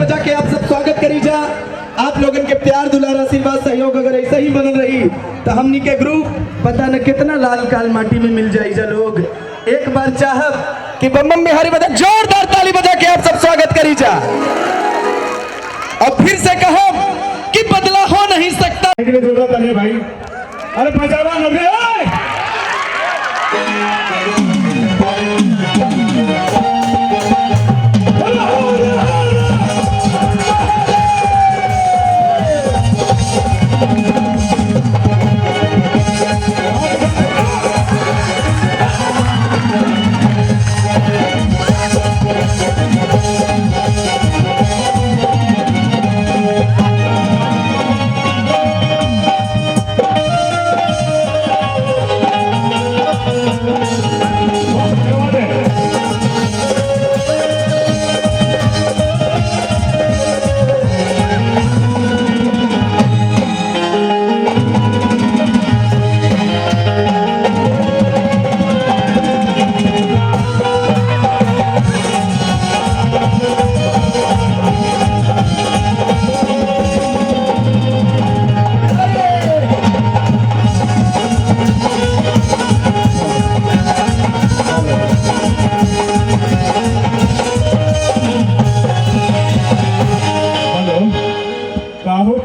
बजा के आप सब स्वागत करी जा। आप लोगन के प्यार दुलार आशीर्वाद सहयोग अगर ऐसा ही बनल रही तो हमनी के ग्रुप पता न कितना लाल काल माटी में मिल जाई जा लोग। एक बार चाहब कि बम बम बिहारी बजा, जोरदार ताली बजा के आप सब स्वागत करी जा। और फिर से कहो कि बदला हो नहीं सकता। जोरदार ताली भाई, अरे पहचान हो गया।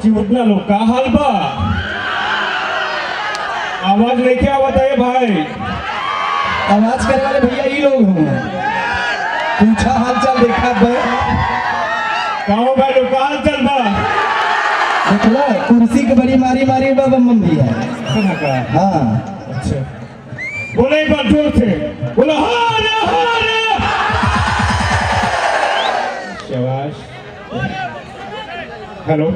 चिवटना लोग का हाल बा, आवाज लेके आवत है भाई। आवाज करने वाले भैया ये लोग हो, पूछा हाल चाल देखा भाई। गाँव भाई लोग का हाल चाल बा, देखला कुर्सी के बड़ी मारी मारी बा बम बम भैया। हाँ अच्छा, बोले एक बार जोर से बोलो हारे हारे। शाबाश। हेलो,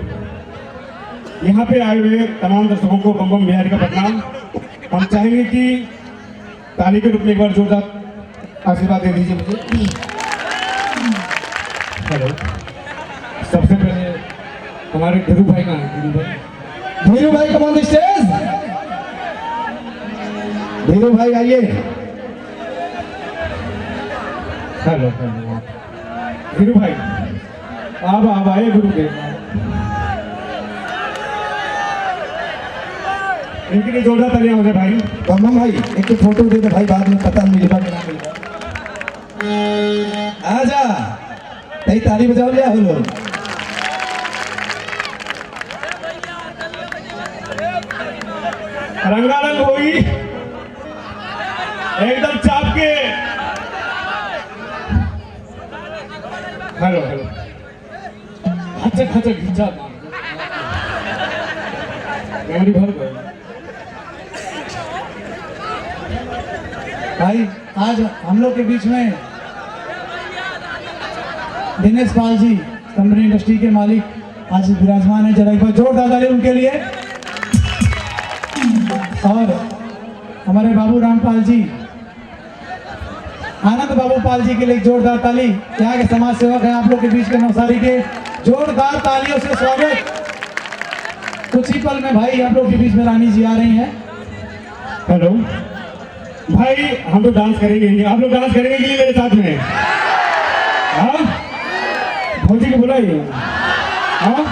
यहाँ पे आए हुए तमाम दर्शकों को बम बम बिहारी का प्रणाम। हम चाहेंगे कि ताली के रूप में एक बार जोरदार आशीर्वाद दे दीजिए मुझे। हेलो, सबसे पहले हमारे धीरू भाई कहाँ हैं? धीरू भाई come on the stage. Dhiru भाई आइए। हेलो हेलो, धीरू भाई आप आए गुरु के। इनके लिए जोरदार तालियां हो जाए भाई। बम भाई एक तो फोटो दे दे भाई, बाद में पता मिलेगा कि ना मिलेगा। आजा तई ताली बजाओ लिया हो लोग। रंगारंग होगी एकदम चाप के। हेलो हेलो, खचक खचक खींचा मेमोरी भर गई भाई। आज हम लोग के बीच में दिनेश पाल जी, कंपनी इंडस्ट्री के मालिक आज विराजमान है। जरा एक बार जोरदार ताली उनके लिए। और हमारे बाबू रामपाल जी, आनंद बाबू पाल जी के लिए जोरदार ताली। यहाँ के समाज सेवक हैं आप लोग के बीच के नवसारी के, जोरदार तालियों से स्वागत। कुछ ही पल में भाई आप लोग के बीच में रानी जी आ रही हैं। हेलो भाई, हम तो डांस करेंगे ही, आप लोग डांस करेंगे कि नहीं मेरे साथ में? हाँ, भौजी को बुलाइए। हाँ,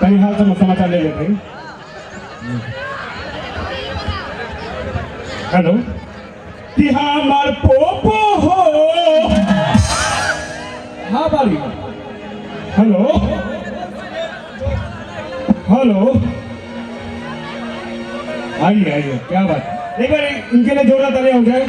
कहीं हाल समाचार ले लेते हैं। हेलो, कि हमार पोपो हो। हाँ बारी। हेलो हेलो, आइए आइए, क्या बात। एक बार इनके लिए जोरदार तालियां हो जाए।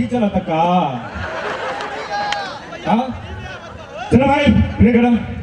बैठी चला था का हाँ? चलो भाई प्ले करो